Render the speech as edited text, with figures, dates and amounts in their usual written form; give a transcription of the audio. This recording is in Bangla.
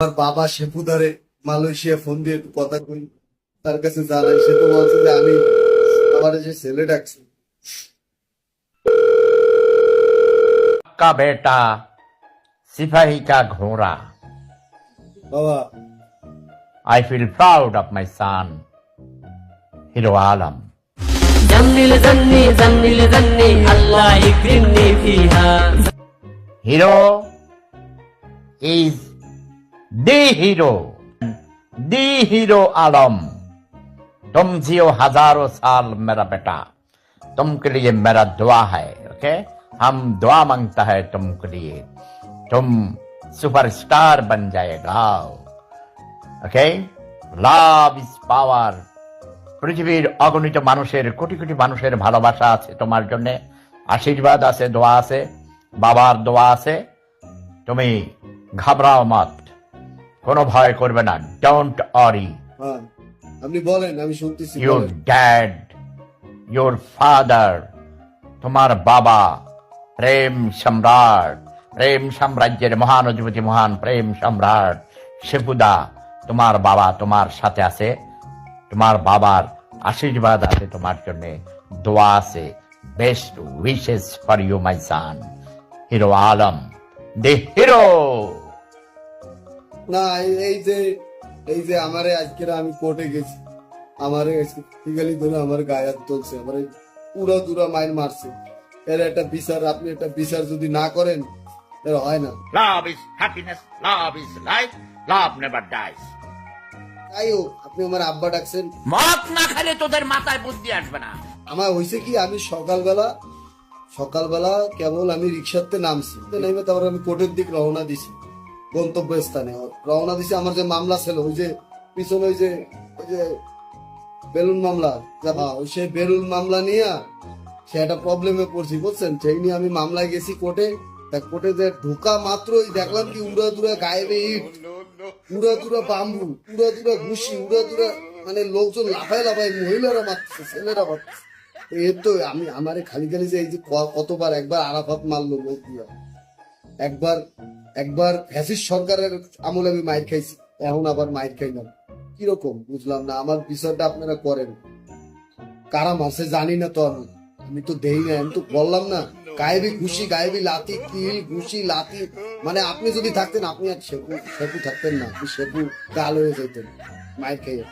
আমার বাবা শেপুদারে মালয়েশিয়া ফোন দিয়ে একটু কথা কই, তার কাছে জানাই। সে তো বলছে যে আমি আমার যে ছেলে ডাকছে। का बेटा सिपाही का घोड़ा. বাবা I feel proud of my son, Hero Alam. زني زني زني زني الله يكرمني فيها. Hero is the hero, the hero Alam. तुम जियो हजारों साल मेरा बेटा, तुमके लिए मेरा दुआ है. ओके, हम दुआ मांगता है तुमके लिए. तुम सुपरस्टार बन जाएगा. ওকে, লাভ ইজ পাওয়ার. পৃথিবীর অগণিত মানুষের, কোটি কোটি মানুষের ভালোবাসা আছে তোমার জন্য, আশীর্বাদ আছে, দোয়া আছে, বাবার দোয়া আছে. তুমি ঘাবড়াও মত, কোনো ভয় করবে না. ডোন্ট অরি. হ্যাঁ আপনি বলেন, আমি শুনতেছি। ইউর বলেন। ড্যাড, ইউর ফাদার, তোমার বাবা প্রেম সম্রাট, প্রেম সাম্রাজ্যের মহান অধিপতি, মহান প্রেম সম্রাট শেপুদা, তোমার বাবা তোমার সাথে আছে. তোমার বাবার আশীর্বাদ আছে তোমার জন্য, দোয়া আছে. Best wishes for you my son, Hero Alam, the hero. না এই যে আমারে আজকে আমি কোর্টে গেছি, আমারে ফিগালি ধরে আমার গায়ে হাত তুলছে, আমারে পুরা দুরা মাইল মারছে। এর একটা বিচার, আপনি একটা বিচার যদি না করেন এর হয় না। Love is happiness, love is life, love never dies. তাই হোক, আপনি আমার আব্বা ডাকছেন। মদ না খেলে তোদের মাথায় বুদ্ধি আসবে না. আমার হয়েছে কি, আমি সকালবেলা কেবল আমি রিক্সাতে নামছি, নেমে তারপর আমি কোর্টের দিক রওনা দিছি, গন্তব্যস্থানে রওনা দিছি। আমার যে মামলা ছিল, ওই যে পিছনে ওই যে বেলুন মামলা, ওই সেই বেলুন মামলা নিয়ে সে একটা প্রবলেমে পড়ছি, বুঝছেন। সেই নিয়ে আমি মামলায় গেছি কোর্টে। কোর্টে যে ঢোকা মাত্রই দেখলাম কি উড়া দুরা গায়েবে ইট, উড়া দুরা বাম্বু, উড়া দুরা ঘুষি, উড়া দুরা মানে লোকজন লাফায় লাফায়, মহিলারা মারতেছে, ছেলেরা মারতেছে। এর তো আমি আমারে খালি যে এই যে কতবার, একবার আরাফাত মারলো লোক দিয়া, একবার ফ্যাসিস্ট সরকারের আমলে আমি মাইর খাইছি, এখন আবার মাইর খাইলাম। কিরকম বুঝলাম না। আমার বিচারটা আপনারা করেন। কারা মারছে জানি না তো, আমি তো দেই না, আমি তো বললাম না, গায়েবি ঘুষি, গায়েবি লাথি, কিল ঘুষি লাথি। মানে আপনি যদি থাকতেন, আপনি আর শেপু থাকতেন না, আপনি শেপু গাল হয়ে যেতেন মাইর খেয়ে।